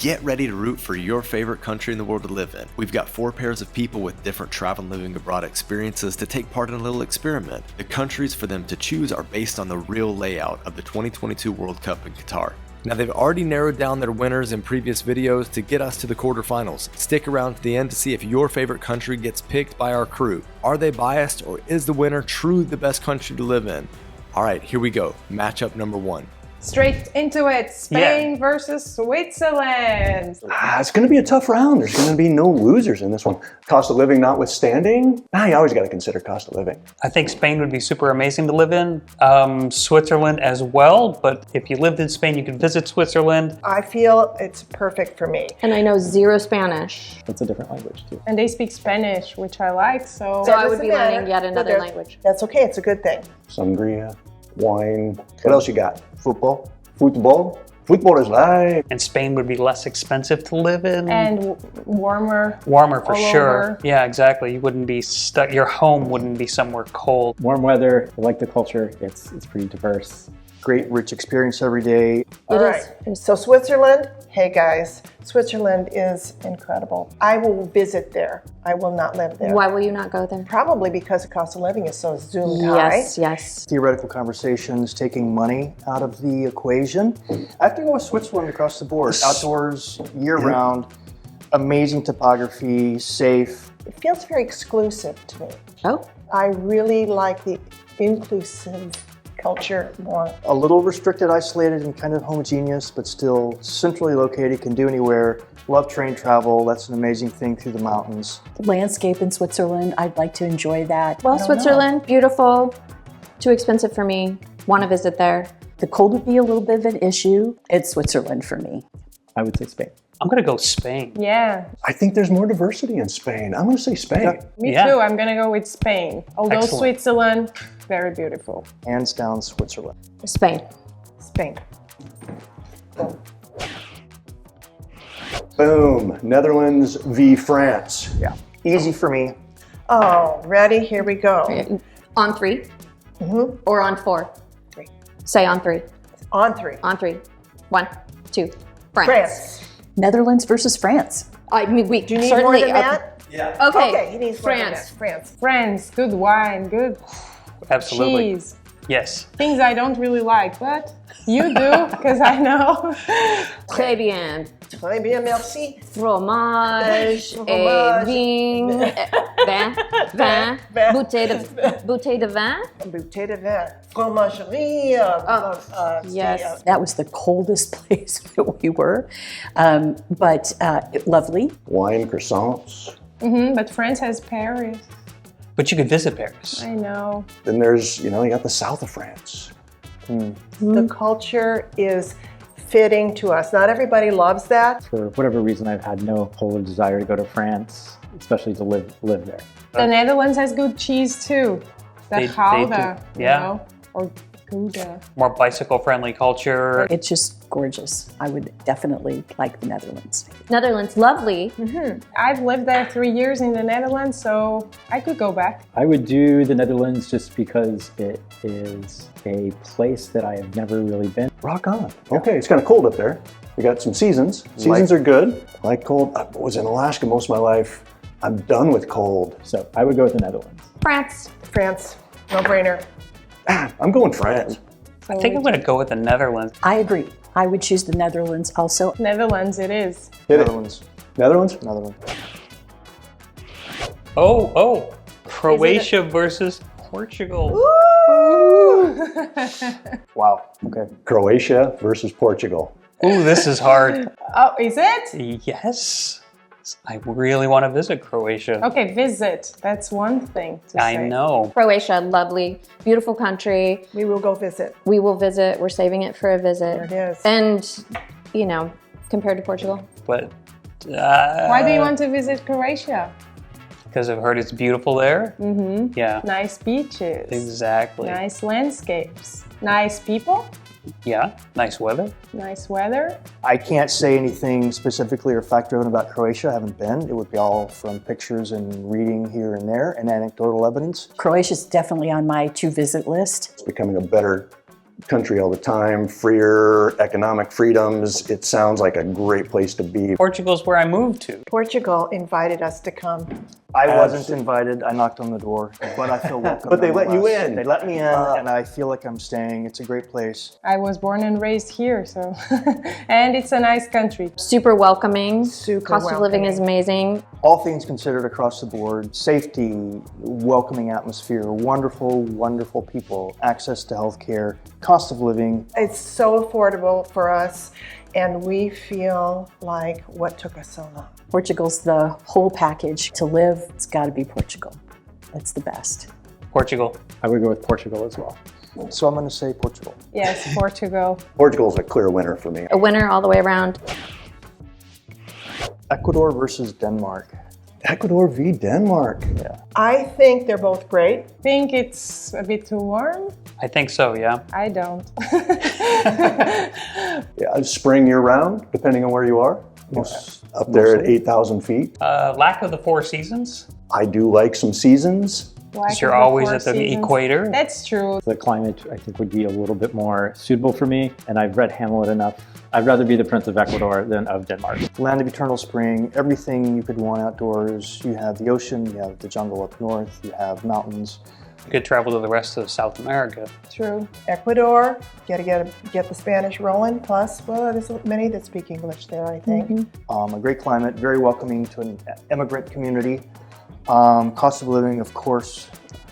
Get ready to root for your favorite country in the world to live in. We've got 4 pairs of people with different travel and living abroad experiences to take part in a little experiment. The countries for them to choose are based on the real layout of the 2022 World Cup in Qatar. Now, they've already narrowed down their winners in previous videos to get us to the quarterfinals. Stick around to the end to see if your favorite country gets picked by our crew. Are they biased, or is the winner truly the best country to live in? All right, here we go. Matchup number 1. Straight into it. Spain versus Switzerland. It's going to be a tough round. There's going to be no losers in this one. Cost of living notwithstanding, you always got to consider cost of living. I think Spain would be super amazing to live in. Switzerland as well, but if you lived in Spain, you could visit Switzerland. I feel it's perfect for me. And I know 0 Spanish. That's a different language too. And they speak Spanish, which I like, so I would be learning yet another language. That's okay, it's a good thing. Sangria, wine. What else you got? Football. Football is life. And Spain would be less expensive to live in. And warmer. Warmer for sure. Over. Yeah, exactly. You wouldn't be stuck. Your home wouldn't be somewhere cold. Warm weather, I like the culture. It's pretty diverse. Great, rich experience every day. All right, so Switzerland, hey guys, Switzerland is incredible. I will visit there. I will not live there. Why will you not go there? Probably because the cost of living is so zoomed high. Yes. Theoretical conversations, taking money out of the equation. I have to go with Switzerland across the board. Outdoors, year-round, amazing topography, safe. It feels very exclusive to me. Oh. I really like the inclusive culture more. A little restricted, isolated, and kind of homogeneous, but still centrally located, can do anywhere. Love train travel, that's an amazing thing through the mountains. The landscape in Switzerland, I'd like to enjoy that. Well, Switzerland, beautiful, too expensive for me. Want to visit there. The cold would be a little bit of an issue. It's Switzerland for me. I would say Spain. I'm going to go Spain. Yeah. I think there's more diversity in Spain. I'm going to say Spain. Me too, I'm going to go with Spain. Although Excellent. Switzerland, very beautiful. Hands down, Switzerland. Spain. Spain. Boom. Netherlands v. France. Yeah, easy for me. Oh, ready? Here we go. On 3? Mm-hmm. Or on 4? 3. Say on 3. On 3. On 3. 1, 2. France. Netherlands versus France. I mean, we Do you need more than that? Yeah. Okay. He needs more than France. that. France. France, good wine, good Absolutely. cheese. Yes. Things I don't really like, but you do, because I know. Très bien. Très bien, merci. Fromage, Fromage. vin, vin, bouteille de vin. Bouteille de vin. Fromagerie. Yes. That was the coldest place that we were, but lovely. Wine, croissants. But France has Paris. But you could visit Paris. I know. Then there's, you got the south of France. The culture is fitting to us. Not everybody loves that. For whatever reason, I've had no polar desire to go to France, especially to live there. The Netherlands has good cheese too. They The do. Gouda, Yeah. or Gouda. More bicycle-friendly culture. It's just gorgeous. I would definitely like the Netherlands. Netherlands, lovely. I've lived there 3 years in the Netherlands, so I could go back. I would do the Netherlands just because it is a place that I have never really been. Rock on. Okay, it's kind of cold up there. We got some seasons. Seasons are good. I like cold. I was in Alaska most of my life. I'm done with cold. So I would go with the Netherlands. France. France. No brainer. I'm going France. I think I'm going to go with the Netherlands. I agree. I would choose the Netherlands also. Netherlands it is. Hit it. Netherlands. Netherlands? Netherlands. Oh, Croatia versus Portugal. Wow, okay. Croatia versus Portugal. Ooh, this is hard. Oh, is it? Yes. I really want to visit Croatia. Okay, visit. That's one thing to I say. know. Croatia, lovely, beautiful country. We will go visit. We will visit. We're saving it for a visit. There it is. And, compared to Portugal. But Why do you want to visit Croatia? because I've heard it's beautiful there. Yeah. Nice beaches. Exactly. Nice landscapes. Nice people. Yeah. Nice weather. Nice weather. I can't say anything specifically or fact-driven about Croatia. I haven't been. It would be all from pictures and reading here and there and anecdotal evidence. Croatia's definitely on my to-visit list. It's becoming a better country all the time, freer economic freedoms. It sounds like a great place to be. Portugal's where I moved to. Portugal invited us to come. I wasn't invited. I knocked on the door, but I feel welcome. But they let you nonetheless. in. They let me in, and I feel like I'm staying. It's a great place. I was born and raised here, so and it's a nice country. Super welcoming. Super Cost of living is welcoming. amazing. All things considered across the board, safety, welcoming atmosphere, wonderful, wonderful people, access to healthcare, cost of living. It's so affordable for us, and we feel like what took us so long. Portugal's the whole package. To live, it's got to be Portugal. That's the best. Portugal. I would go with Portugal as well. So I'm going to say Portugal. Yes, Portugal. Portugal's a clear winner for me. A winner all the way around. Ecuador versus Denmark. Ecuador v. Denmark. I think they're both great. Think it's a bit too warm? I think so, yeah. I don't. Yeah, spring year round, depending on where you are. Up there at 8,000 feet. Lack of the four seasons. I do like some seasons. Like You're the always four at the seasons. equator. That's true. The climate, I think, would be a little bit more suitable for me, and I've read Hamlet enough. I'd rather be the Prince of Ecuador than of Denmark. Land of eternal spring, everything you could want outdoors. You have the ocean, you have the jungle up north, you have mountains. You could travel to the rest of South America. True. Ecuador, get the Spanish rolling. Plus, well, there's many that speak English there, I think. A great climate, very welcoming to an immigrant community. Cost of living, of course,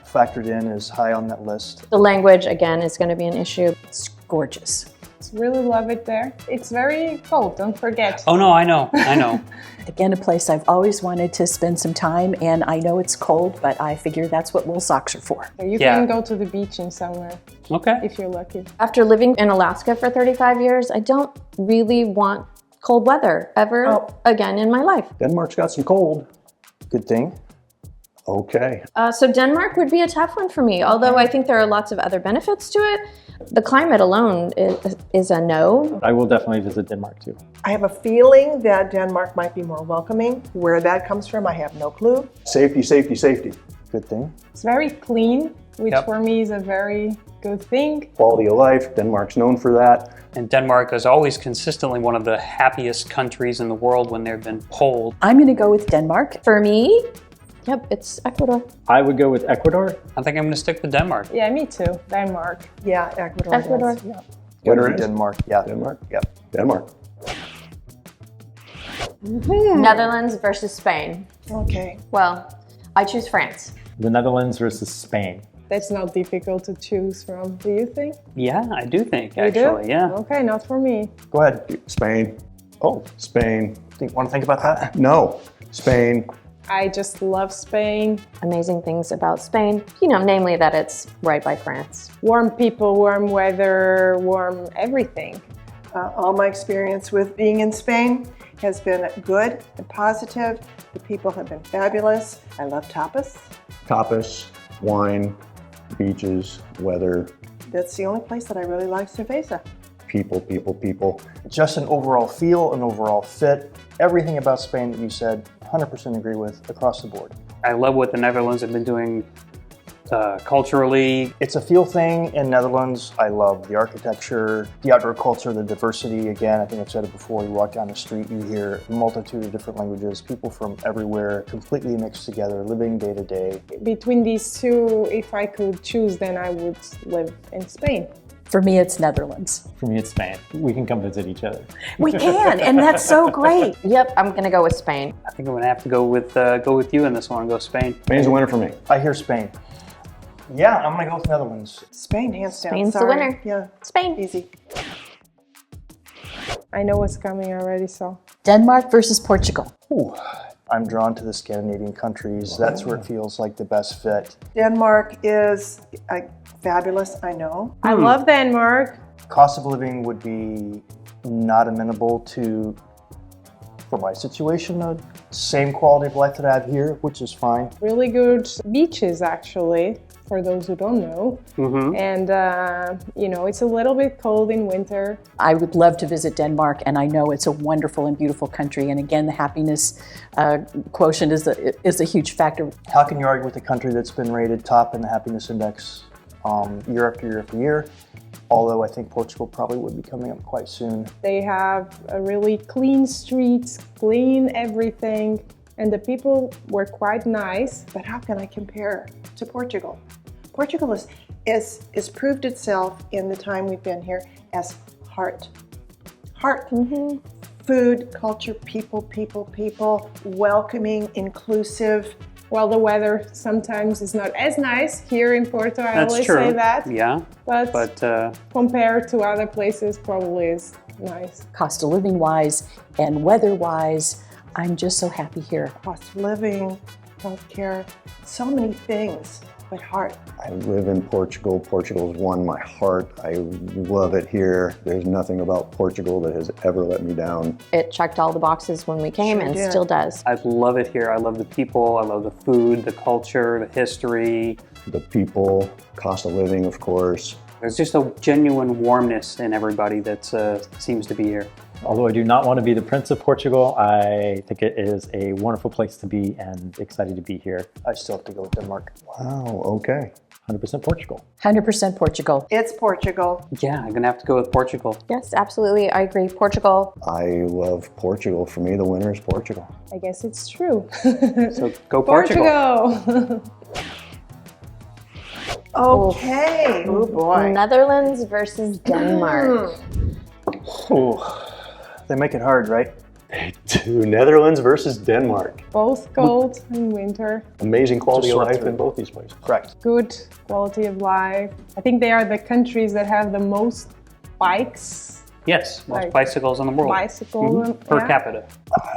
factored in is high on that list. The language, again, is going to be an issue. It's gorgeous. Really love it there. It's very cold, don't forget. Oh no, I know. Again, a place I've always wanted to spend some time, and I know it's cold, but I figure that's what wool socks are for. So you Yeah. can go to the beach in summer Okay. if you're lucky. After living in Alaska for 35 years, I don't really want cold weather ever again in my life. Denmark's got some cold. Good thing. Okay. So Denmark would be a tough one for me, although I think there are lots of other benefits to it. The climate alone is a no. I will definitely visit Denmark too. I have a feeling that Denmark might be more welcoming. Where that comes from, I have no clue. Safety, safety, safety. Good thing. It's very clean, which Yep. for me is a very good thing. Quality of life. Denmark's known for that. And Denmark is always consistently one of the happiest countries in the world when they've been polled. I'm going to go with Denmark. For me, yep, it's Ecuador. I would go with Ecuador. I think I'm going to stick with Denmark. Yeah, me too. Denmark. Yeah, Ecuador. Ecuador. Does. Yeah. Winner is Denmark, yeah. Denmark. Yep. Denmark. Netherlands versus Spain. Okay. Well, I choose France. The Netherlands versus Spain. That's not difficult to choose from, do you think? Yeah, I do think, You do? actually, yeah. Okay, not for me. Go ahead. Spain. Oh, Spain. want to think about that? No. Spain. I just love Spain. Amazing things about Spain, namely that it's right by France. Warm people, warm weather, warm everything. All my experience with being in Spain has been good and positive. The people have been fabulous. I love tapas. Tapas, wine, beaches, weather, That's the only place that I really like cerveza. people, people, people. Just an overall feel, an overall fit. Everything about Spain that you said, 100% agree with across the board. I love what the Netherlands have been doing culturally. It's a feel thing in Netherlands. I love the architecture, the outdoor culture, the diversity. Again, I think I've said it before, you walk down the street, you hear a multitude of different languages, people from everywhere, completely mixed together, living day to day. Between these two, if I could choose, then I would live in Spain. For me, it's Netherlands. For me, it's Spain. We can come visit each other. We can, and that's so great. Yep, I'm going to go with Spain. I think I'm going to have to go with you in this one, go Spain. Spain's a winner for me. I hear Spain. Yeah, I'm going to go with Netherlands. Spain, hands down. Spain's the Sorry. winner. Yeah, Spain. easy. I know what's coming already, so. Denmark versus Portugal. Ooh, I'm drawn to the Scandinavian countries. That's where it feels like the best fit. Denmark is fabulous, I know. I love Denmark. Cost of living would be not amenable to, for my situation, the same quality of life that I have here, which is fine. Really good beaches, actually, for those who don't know. And, it's a little bit cold in winter. I would love to visit Denmark, and I know it's a wonderful and beautiful country. And again, the happiness quotient is a huge factor. How can you argue with a country that's been rated top in the happiness index year after year after year. Although I think Portugal probably would be coming up quite soon. They have a really clean streets, clean everything, and the people were quite nice. But how can I compare to Portugal? Portugal is proved itself in the time we've been here as heart. Heart. Mm-hmm. Food, culture, people, welcoming, inclusive. Well, the weather sometimes is not as nice here in Porto. I That's always true. say that. Yeah. But compared to other places, probably is nice. Cost of living wise and weather wise, I'm just so happy here. Cost of living, healthcare, so many things, but heart. I live in Portugal. Portugal's won my heart. I love it here. There's nothing about Portugal that has ever let me down. It checked all the boxes when we came Sure and did. still does. I love it here. I love the people. I love the food, the culture, the history. The people, cost of living, of course. There's just a genuine warmness in everybody that seems to be here. Although I do not want to be the Prince of Portugal, I think it is a wonderful place to be and excited to be here. I still have to go with Denmark. Wow, okay. 100% Portugal. 100% Portugal. It's Portugal. Yeah, I'm gonna have to go with Portugal. Yes, absolutely. I agree. Portugal. I love Portugal. For me, the winner is Portugal. I guess it's true. So go Portugal. Portugal. Okay. Oh boy. Netherlands versus Denmark. Ooh, they make it hard, right? To Netherlands versus Denmark. Both cold in winter. Amazing quality of Just sort life through. in both these places. Correct. Good quality of life. I think they are the countries that have the most bikes, Yes, most Like bicycles in the world. bicycle Per yeah. capita.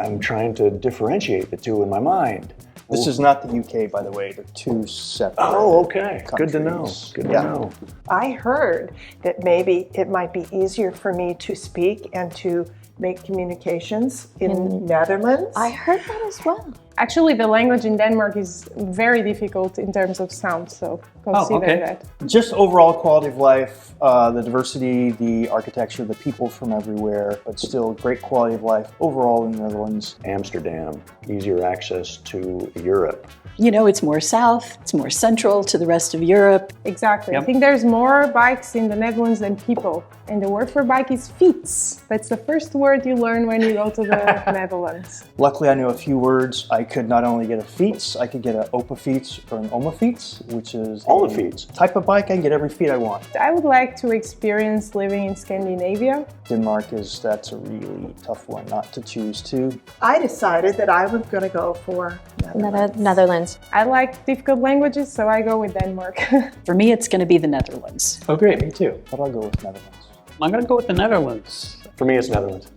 I'm trying to differentiate the two in my mind. This is not the UK, by the way. They're two separate. Oh, okay. Good to know. countries. Good to Yeah. know. I heard that maybe it might be easier for me to speak and to make communications in Netherlands. I heard that as well. Actually, the language in Denmark is very difficult in terms of sound, so consider okay. that. Just overall quality of life, the diversity, the architecture, the people from everywhere, but still great quality of life overall in the Netherlands. Amsterdam, easier access to Europe. You know, it's more south, it's more central to the rest of Europe. Exactly. Yep. I think there's more bikes in the Netherlands than people. And the word for bike is fiets. That's the first word you learn when you go to the Netherlands. Luckily, I know a few words. I could not only get a fiets, I could get an opa fiets or an oma fiets, which is All a the feeds. type of bike. I can get every feet I want. I would like to experience living in Scandinavia. Denmark that's a really tough one not to choose to. I decided that I was going to go for Netherlands. Netherlands. I like difficult languages, so I go with Denmark. For me, it's going to be the Netherlands. Oh, great. Me too. But I'll go with Netherlands. I'm gonna go with the Netherlands. For me, it's Netherlands.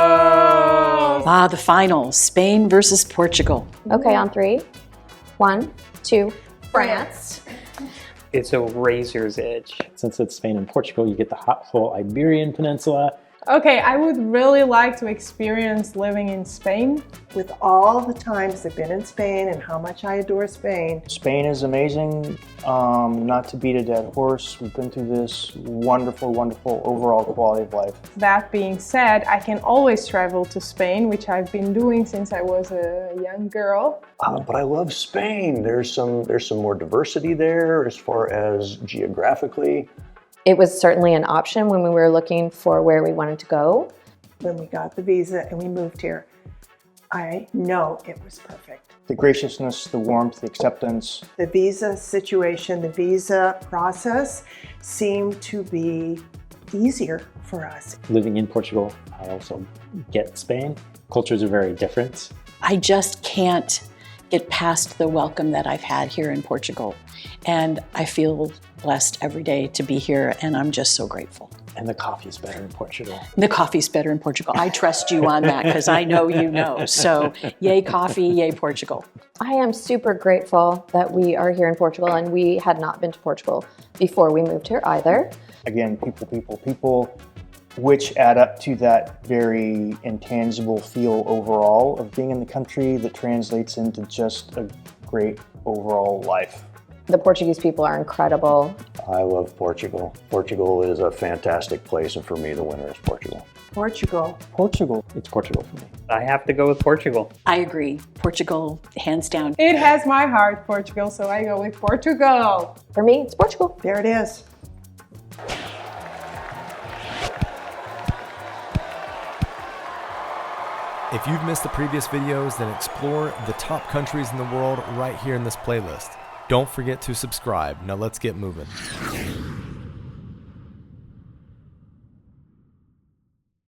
Ah, the final, Spain versus Portugal. Okay, on 3. 1, 2, France. It's a razor's edge. Since it's Spain and Portugal, you get the whole Iberian Peninsula. Okay, I would really like to experience living in Spain. With all the times I've been in Spain and how much I adore Spain. Spain is amazing. Not to beat a dead horse, we've been through this wonderful, wonderful overall quality of life. That being said, I can always travel to Spain, which I've been doing since I was a young girl. But I love Spain. There's some more diversity there as far as geographically. It was certainly an option when we were looking for where we wanted to go. When we got the visa and we moved here, I know it was perfect. The graciousness, the warmth, the acceptance. The visa situation, the visa process seemed to be easier for us. Living in Portugal, I also get Spain. Cultures are very different. I just can't get past the welcome that I've had here in Portugal. And I feel blessed every day to be here, and I'm just so grateful. And the coffee is better in Portugal. The coffee's better in Portugal. I trust you on that because I know you know. So yay coffee, yay Portugal. I am super grateful that we are here in Portugal, and we had not been to Portugal before we moved here either. Again, people, which add up to that very intangible feel overall of being in the country that translates into just a great overall life. The Portuguese people are incredible. I love Portugal. Portugal is a fantastic place, and for me, the winner is Portugal. Portugal. Portugal. It's Portugal for me. I have to go with Portugal. I agree. Portugal, hands down. It has my heart, Portugal, so I go with Portugal. For me, it's Portugal. There it is. If you've missed the previous videos, then explore the top countries in the world right here in this playlist. Don't forget to subscribe. Now let's get moving.